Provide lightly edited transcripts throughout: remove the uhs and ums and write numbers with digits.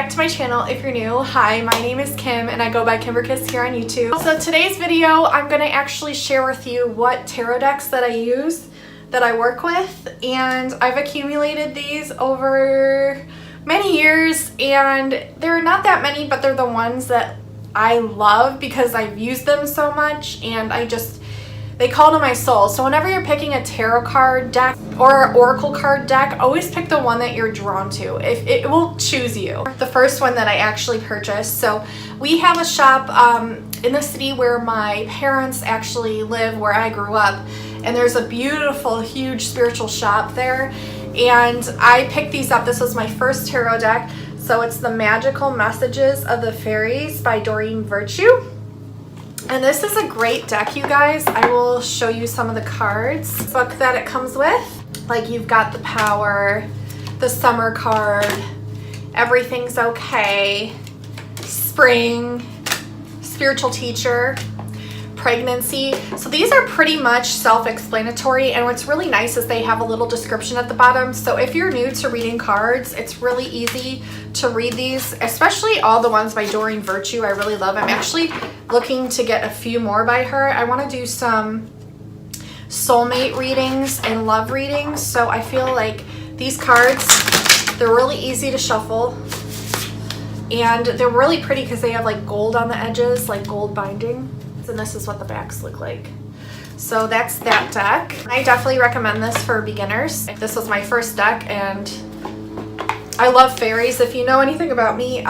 back to my channel if you're new. Hi, my name is Kim and I go by Kimberkiss here on YouTube. So today's video, I'm going to actually share with you what tarot decks that I use, that I work with, and I've accumulated these over many years, and they're not that many, but they're the ones that I love because I've used them so much and they call to my soul. So whenever you're picking a tarot card deck or oracle card deck, always pick the one that you're drawn to. If it will choose you. The first one that I actually purchased. So we have a shop in the city where my parents actually live, where I grew up, and there's a beautiful, huge spiritual shop there. And I picked these up. This was my first tarot deck. So it's the Magical Messages of the Fairies by Doreen Virtue. And this is a great deck, you guys. I will show you some of the cards. The book that it comes with. Like, you've got the Power, the Summer card, Everything's Okay, Spring, Spiritual Teacher, Pregnancy. So these are pretty much self-explanatory, and what's really nice is they have a little description at the bottom. So if you're new to reading cards, it's really easy to read these, especially all the ones by Doreen Virtue. I really love. I'm actually looking to get a few more by her. I want to do some soulmate readings and love readings. So I feel like these cards, they're really easy to shuffle, and they're really pretty because they have like gold on the edges, like gold binding. And this is what the backs look like. So that's that deck. I definitely recommend this for beginners. This was my first deck, and I love fairies. If you know anything about me,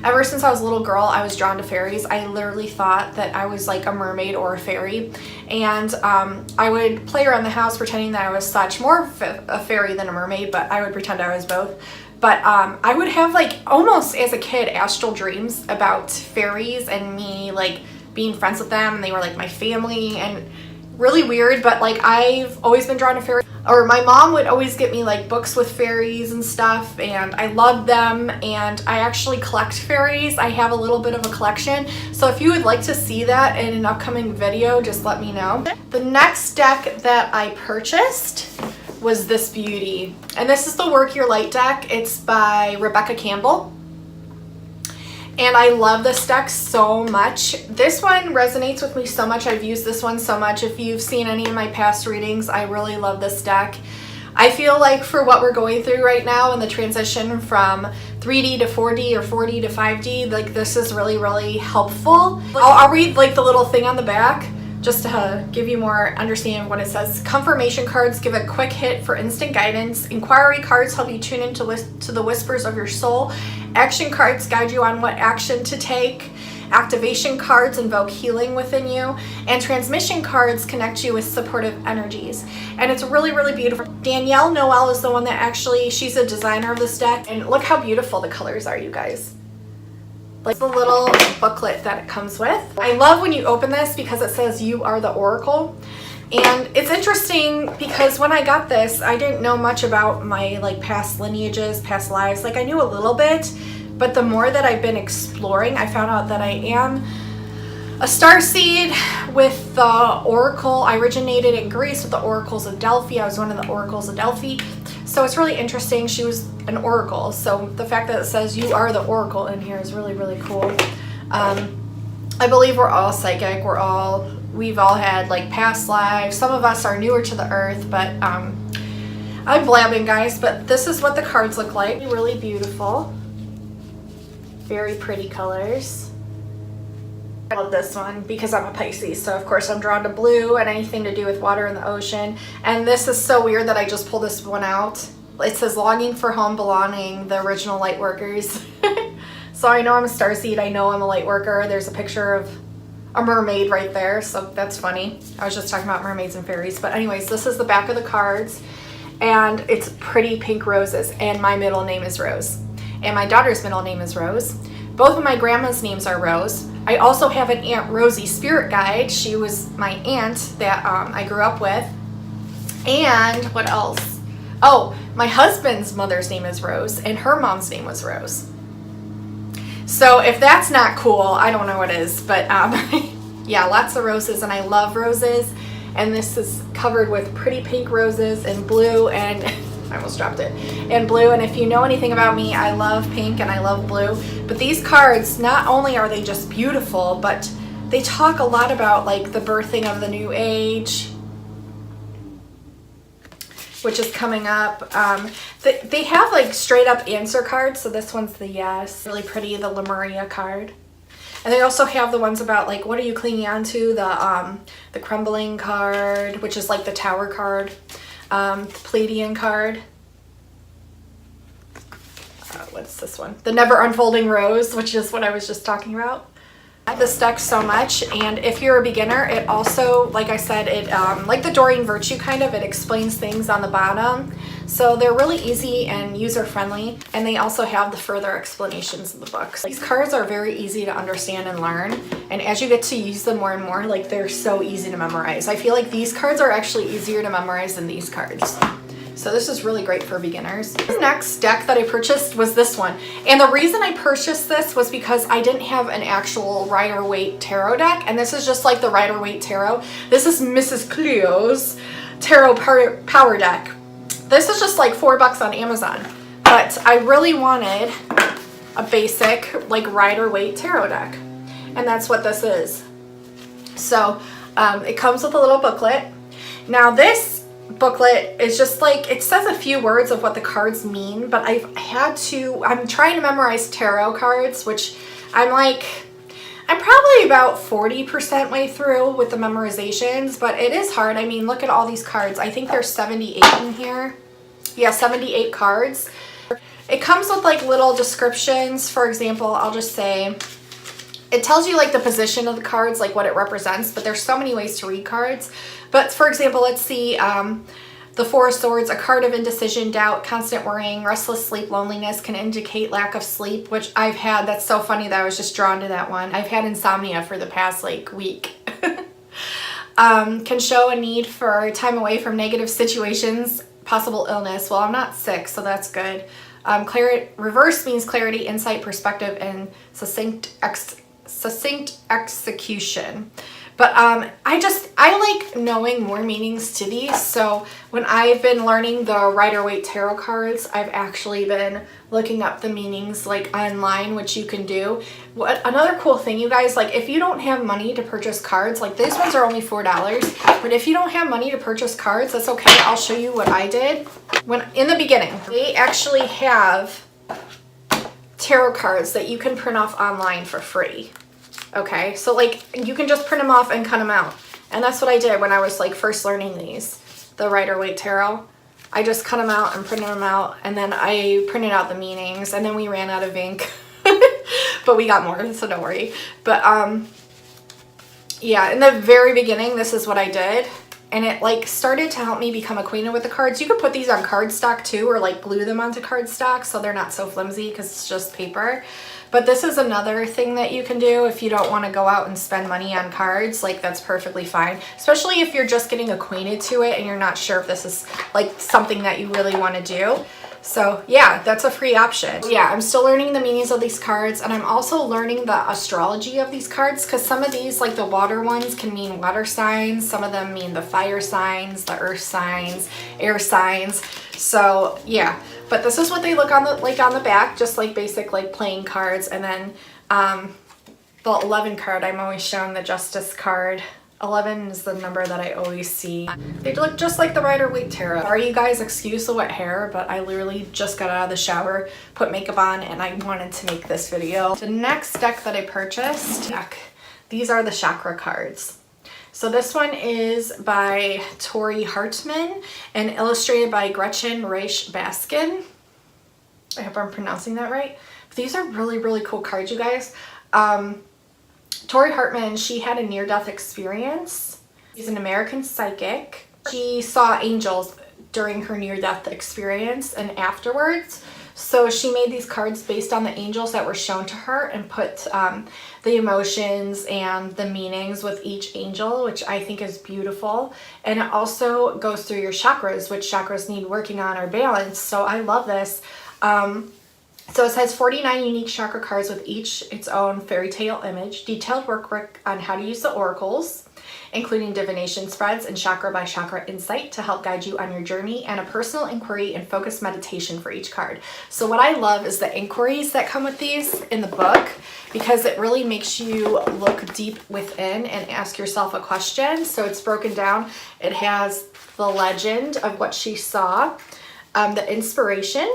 ever since I was a little girl, I was drawn to fairies. I literally thought that I was like a mermaid or a fairy, and I would play around the house pretending that I was such, more of a fairy than a mermaid, but I would pretend I was both. But I would have, like, almost as a kid, astral dreams about fairies and me like being friends with them, and they were like my family, and really weird, but like I've always been drawn to fairies. Or my mom would always get me like books with fairies and stuff, and I loved them, and I actually collect fairies. I have a little bit of a collection, so if you would like to see that in an upcoming video, just let me know. The next deck that I purchased was this beauty, and this is the Work Your Light deck. It's by Rebecca Campbell. And I love this deck so much. This one resonates with me so much. I've used this one so much. If you've seen any of my past readings, I really love this deck. I feel like for what we're going through right now in the transition from 3D to 4D or 4D to 5D, like this is really, really helpful. I'll read like the little thing on the back just to give you more understanding of what it says. Confirmation cards give a quick hit for instant guidance. Inquiry cards help you tune into the whispers of your soul. Action cards guide you on what action to take. Activation cards invoke healing within you. And transmission cards connect you with supportive energies. And it's really, really beautiful. Danielle Noel is the one that she's a designer of this deck. And look how beautiful the colors are, you guys. Like the little booklet that it comes with. I love when you open this because it says you are the oracle. And it's interesting because when I got this, I didn't know much about my like past lineages, past lives. Like I knew a little bit, but the more that I've been exploring, I found out that I am a starseed with the oracle. I originated in Greece with the oracles of Delphi. I was one of the oracles of Delphi. So it's really interesting. She was an oracle. So the fact that it says you are the oracle in here is really, really cool. I believe we're all psychic. We've all had like past lives. Some of us are newer to the earth, but I'm blabbing, guys. But this is what the cards look like. Really beautiful. Very pretty colors. I love this one because I'm a Pisces, so of course I'm drawn to blue and anything to do with water and the ocean. And this is so weird that I just pulled this one out. It says longing for home, belonging, the original light workers. So I know I'm a starseed. I know I'm a light worker. There's a picture of a mermaid right there, so that's funny. I was just talking about mermaids and fairies. But anyways, this is the back of the cards, and it's pretty pink roses, and my middle name is Rose. And my daughter's middle name is Rose. Both of my grandma's names are Rose. I also have an Aunt Rosie spirit guide. She was my aunt that I grew up with. And what else? Oh, my husband's mother's name is Rose, and her mom's name was Rose. So if that's not cool, I don't know what is. But yeah, lots of roses, and I love roses. And this is covered with pretty pink roses and blue, and I almost dropped it, and blue. And if you know anything about me, I love pink and I love blue. But these cards, not only are they just beautiful, but they talk a lot about like the birthing of the new age, which is coming up. They have like straight up answer cards. So this one's the yes, really pretty, the Lemuria card. And they also have the ones about like, what are you clinging on to? The crumbling card, which is like the tower card. The Pleiadian card. What's this one? The never unfolding rose, which is what I was just talking about. I like this deck so much, and if you're a beginner, it also, like I said, it like the Doreen Virtue kind of, it explains things on the bottom. So they're really easy and user-friendly, and they also have the further explanations in the books. These cards are very easy to understand and learn, and as you get to use them more and more, like they're so easy to memorize. I feel like these cards are actually easier to memorize than these cards. So this is really great for beginners. The next deck that I purchased was this one. And the reason I purchased this was because I didn't have an actual Rider-Waite tarot deck. And this is just like the Rider-Waite tarot. This is Mrs. Cleo's tarot power deck. This is just like $4 on Amazon. But I really wanted a basic like Rider-Waite tarot deck. And that's what this is. So it comes with a little booklet. Now this booklet is just like, it says a few words of what the cards mean, but I'm trying to memorize tarot cards, which I'm probably about 40% way through with the memorizations, but it is hard. I mean, look at all these cards. I think there's 78 in here. Yeah, 78 cards. It comes with like little descriptions. For example, I'll just say, it tells you like the position of the cards, like what it represents, but there's so many ways to read cards. But for example, let's see, the Four of Swords, a card of indecision, doubt, constant worrying, restless sleep, loneliness, can indicate lack of sleep, which I've had. That's so funny that I was just drawn to that one. I've had insomnia for the past like week. Can show a need for time away from negative situations, possible illness. Well, I'm not sick, so that's good. Reverse means clarity, insight, perspective, and succinct execution. But I like knowing more meanings to these. So when I've been learning the Rider-Waite tarot cards, I've actually been looking up the meanings like online, which you can do. Another cool thing, you guys, like if you don't have money to purchase cards, like these ones are only $4, but if you don't have money to purchase cards, that's okay. I'll show you what I did. In the beginning, they actually have tarot cards that you can print off online for free. Okay, so like you can just print them off and cut them out. And that's what I did when I was like first learning these, the Rider-Waite tarot. I just cut them out and printed them out, and then I printed out the meanings, and then we ran out of ink. But we got more, so don't worry. But yeah, in the very beginning, this is what I did. And it like started to help me become acquainted with the cards. You could put these on cardstock too, or like glue them onto cardstock so they're not so flimsy because it's just paper. But this is another thing that you can do if you don't want to go out and spend money on cards. Like that's perfectly fine, especially if you're just getting acquainted to it and you're not sure if this is like something that you really want to do. So yeah, that's a free option. Yeah, I'm still learning the meanings of these cards, and I'm also learning the astrology of these cards, because some of these, like the water ones, can mean water signs. Some of them mean the fire signs, the earth signs, air signs. So yeah, but this is what they look on the back, just like basic like playing cards. And then the 11 card, I'm always shown the Justice card. 11 is the number that I always see. They look just like the Rider-Waite tarot. Sorry you guys, excuse the wet hair, but I literally just got out of the shower, put makeup on, and I wanted to make this video. The next deck that I purchased, these are the chakra cards. So this one is by Tori Hartman and illustrated by Gretchen Reisch Baskin. I hope I'm pronouncing that right. These are really, really cool cards, you guys. Tori Hartman, she had a near-death experience. She's an American psychic. She saw angels during her near-death experience and afterwards. So she made these cards based on the angels that were shown to her and put the emotions and the meanings with each angel, which I think is beautiful. And it also goes through your chakras, which chakras need working on or balance. So I love this. So it says 49 unique chakra cards with each its own fairy tale image, detailed workbook on how to use the oracles, including divination spreads and chakra by chakra insight to help guide you on your journey, and a personal inquiry and focused meditation for each card. So what I love is the inquiries that come with these in the book, because it really makes you look deep within and ask yourself a question. So it's broken down. It has the legend of what she saw, the inspiration,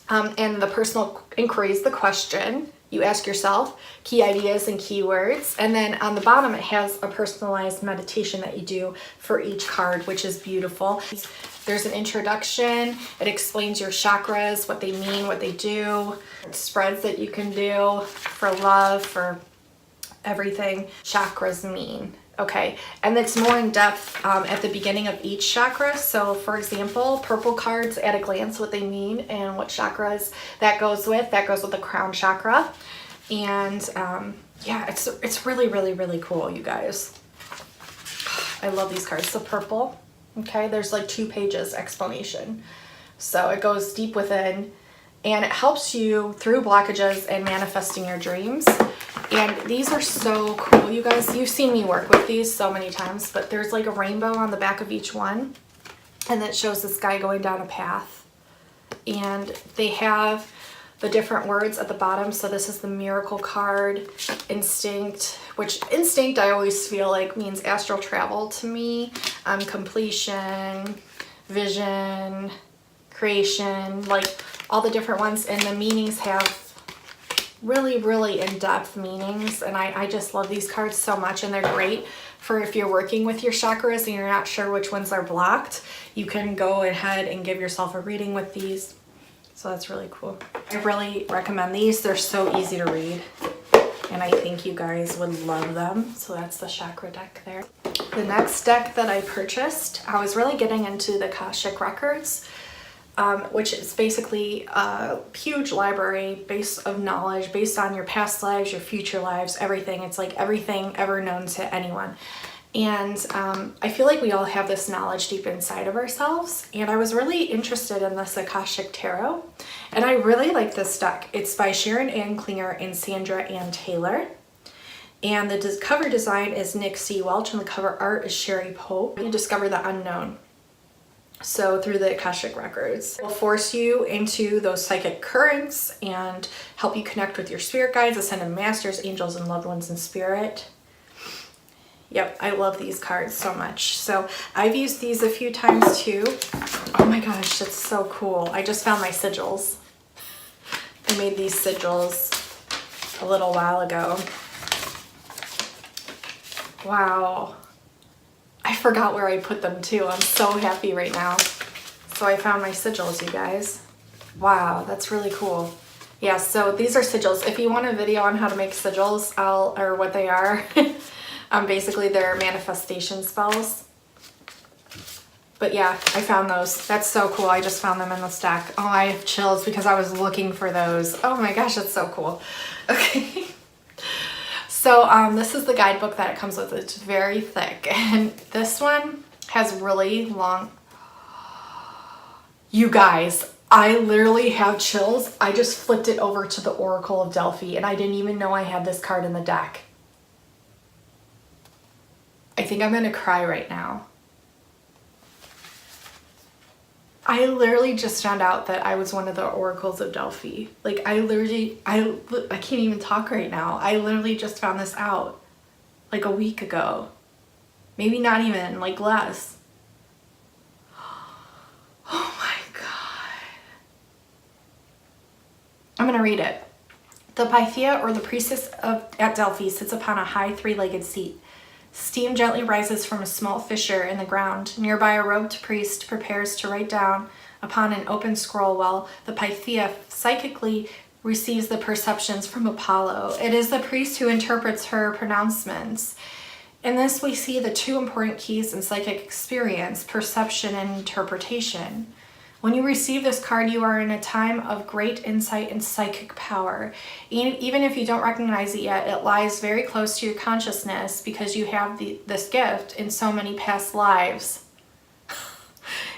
and the personal inquiries, the question you ask yourself, key ideas and keywords. And then on the bottom, it has a personalized meditation that you do for each card, which is beautiful. There's an introduction. It explains your chakras, what they mean, what they do, spreads that you can do for love, for everything chakras mean. Okay, and it's more in depth at the beginning of each chakra. So for example, purple cards at a glance what they mean and what chakras that goes with. That goes with the crown chakra. And yeah, it's really, really, really cool, you guys. I love these cards. So purple, okay, there's like 2 pages explanation. So it goes deep within and it helps you through blockages and manifesting your dreams. And these are so cool, you guys. You've seen me work with these so many times, but there's like a rainbow on the back of each one. And it shows this guy going down a path. And they have the different words at the bottom. So this is the miracle card, instinct, which instinct I always feel like means astral travel to me. Completion, vision, creation, like all the different ones. And the meanings have really, really in-depth meanings, and I just love these cards so much, and they're great for if you're working with your chakras and you're not sure which ones are blocked. You can go ahead and give yourself a reading with these. So that's really cool. I really recommend these. They're so easy to read, and I think you guys would love them. So that's the chakra deck there. The next deck that I purchased, I was really getting into the Akashic Records, which is basically a huge library base of knowledge based on your past lives, your future lives, everything. It's like everything ever known to anyone. And I feel like we all have this knowledge deep inside of ourselves. And I was really interested in this Akashic Tarot. And I really like this deck. It's by Sharon Ann Klinger and Sandra Ann Taylor. And the cover design is Nick C. Welch, and the cover art is Sherry Pope. You discover the unknown. So through the Akashic Records, it will force you into those psychic currents and help you connect with your spirit guides, ascended masters, angels, and loved ones in spirit. Yep, I love these cards so much. So I've used these a few times too. Oh my gosh, that's so cool. I just found my sigils. I made these sigils a little while ago. Wow. I forgot where I put them too. I'm so happy right now. So I found my sigils, you guys. Wow, that's really cool. Yeah, so these are sigils. If you want a video on how to make sigils, or what they are, basically they're manifestation spells. But yeah, I found those. That's so cool. I just found them in the stack. Oh, I have chills because I was looking for those. Oh my gosh, that's so cool. Okay. So this is the guidebook that it comes with. It's very thick, and this one has really long. You guys, I literally have chills. I just flipped it over to the Oracle of Delphi, and I didn't even know I had this card in the deck. I think I'm gonna cry right now. I literally just found out that I was one of the oracles of Delphi. Like I can't even talk right now. I literally just found this out like a week ago. Maybe not even, like less. Oh my God. I'm gonna read it. The Pythia, or the priestess at Delphi, sits upon a high 3-legged seat. Steam gently rises from a small fissure in the ground. Nearby, a robed priest prepares to write down upon an open scroll while the Pythia psychically receives the perceptions from Apollo. It is the priest who interprets her pronouncements. In this, we see the 2 important keys in psychic experience: perception and interpretation. When you receive this card, you are in a time of great insight and psychic power. Even if you don't recognize it yet, it lies very close to your consciousness because you have this gift in so many past lives.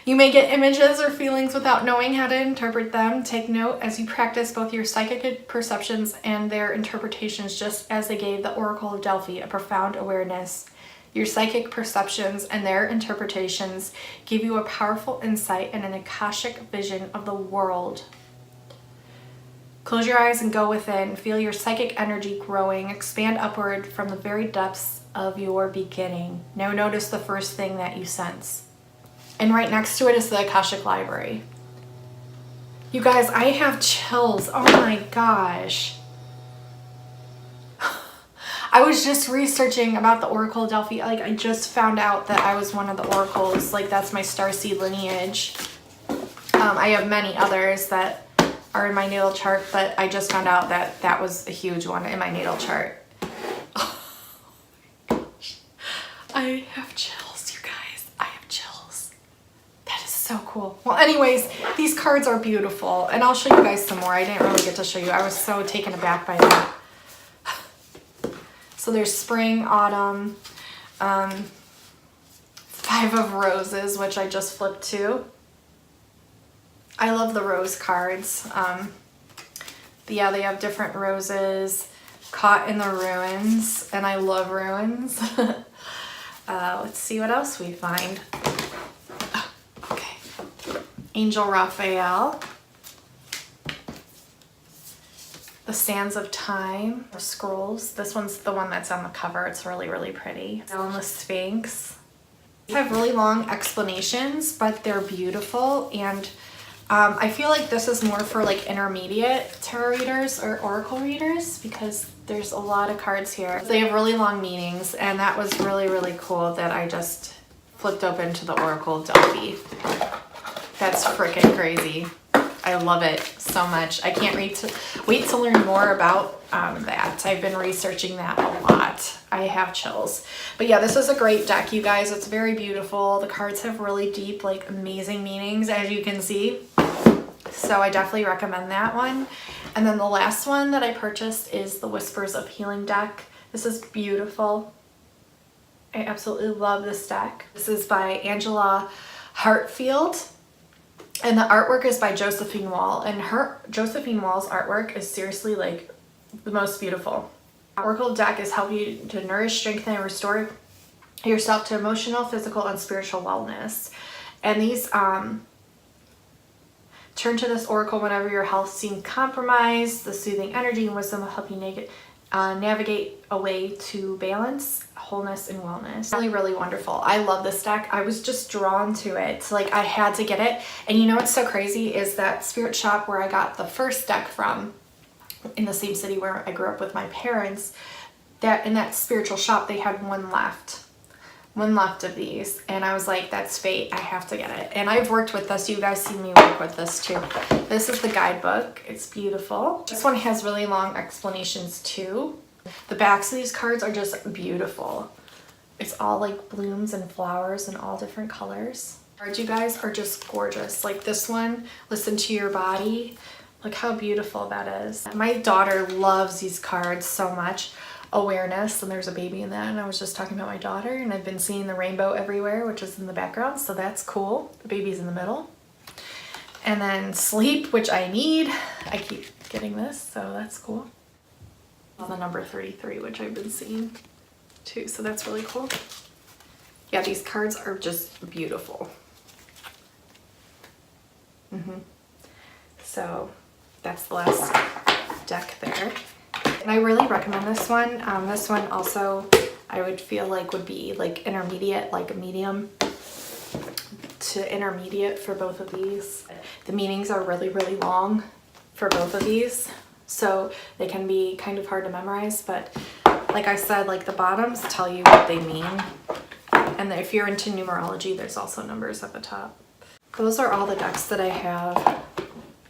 You may get images or feelings without knowing how to interpret them. Take note as you practice both your psychic perceptions and their interpretations, just as they gave the Oracle of Delphi a profound awareness. Your psychic perceptions and their interpretations give you a powerful insight and an Akashic vision of the world. Close your eyes and go within. Feel your psychic energy growing. Expand upward from the very depths of your beginning. Now notice the first thing that you sense. And right next to it is the Akashic Library. You guys, I have chills. Oh my gosh. I was just researching about the Oracle of Delphi. Like, I just found out that I was one of the oracles. Like, that's my starseed lineage. I have many others that are in my natal chart, but I just found out that that was a huge one in my natal chart. Oh my gosh. I have chills, you guys. I have chills. That is so cool. Well, anyways, these cards are beautiful, and I'll show you guys some more. I didn't really get to show you. I was so taken aback by that. So there's spring, autumn, 5 of roses, which I just flipped to. I love the rose cards. Yeah, they have different roses, caught in the ruins, and I love ruins. Let's see what else we find. Okay. Angel Raphael. The Sands of Time, or Scrolls. This one's the one that's on the cover. It's really, really pretty. And the Sphinx. They have really long explanations, but they're beautiful. And I feel like this is more for like intermediate tarot readers or oracle readers, because there's a lot of cards here. They have really long meanings, and that was really, really cool that I just flipped open to the Oracle of Delphi. That's freaking crazy. I love it so much. I can't wait to learn more about that. I've been researching that a lot. I have chills. But yeah, this is a great deck, you guys. It's very beautiful. The cards have really deep, like, amazing meanings, as you can see. So I definitely recommend that one. And then the last one that I purchased is the Whispers of Healing deck. This is beautiful. I absolutely love this deck. This is by Angela Hartfield. And the artwork is by Josephine Wall, and Josephine Wall's artwork is seriously like the most beautiful. Oracle deck is help you to nourish, strengthen, and restore yourself to emotional, physical, and spiritual wellness. And these turn to this oracle whenever your health seems compromised. The soothing energy and wisdom will help you navigate a way to balance, wholeness, and wellness. Really, really wonderful. I love this deck. I was just drawn to it. Like, I had to get it. And you know what's so crazy is that Spirit Shop where I got the first deck from, in the same city where I grew up with my parents, that in that spiritual shop they had one left of these, and I was like, that's fate, I have to get it. And I've worked with this. You guys see me work with this too. This is the guidebook. It's beautiful. This one has really long explanations too. The backs of these cards are just beautiful. It's all like blooms and flowers in all different colors. Cards, you guys, are just gorgeous. Like this one, Listen to Your Body. Look how beautiful that is. My daughter loves these cards so much. Awareness, and there's a baby in that, and I was just talking about my daughter, and I've been seeing the rainbow everywhere, which is in the background, so that's cool. The baby's in the middle. And then Sleep, which I need. I keep getting this, so that's cool. The number 33, which I've been seeing too, so that's really cool. Yeah, these cards are just beautiful. So that's the last deck there. And I really recommend this one. This one also I would feel like would be like intermediate, like a medium to intermediate for both of these. The meanings are really, really long for both of these, so they can be kind of hard to memorize, but like I said, like the bottoms tell you what they mean. And if you're into numerology, there's also numbers at the top. Those are all the decks that I have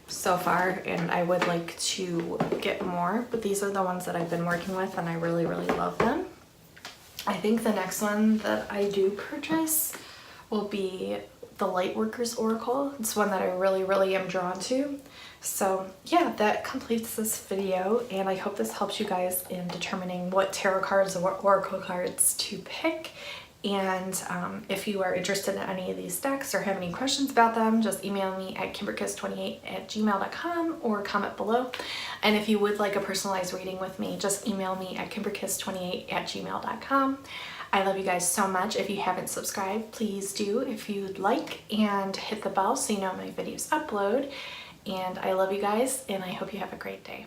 so far, and I would like to get more, but these are the ones that I've been working with, and I really, really love them. I think the next one that I do purchase will be the Lightworkers Oracle. It's one that I really, really am drawn to. So yeah, that completes this video, and I hope this helps you guys in determining what tarot cards or oracle cards to pick. And if you are interested in any of these decks or have any questions about them, just email me at kimberkiss28@gmail.com or comment below. And if you would like a personalized reading with me, just email me at kimberkiss28@gmail.com. I love you guys so much. If you haven't subscribed, please do if you'd like, and hit the bell so you know my videos upload. And I love you guys, and I hope you have a great day.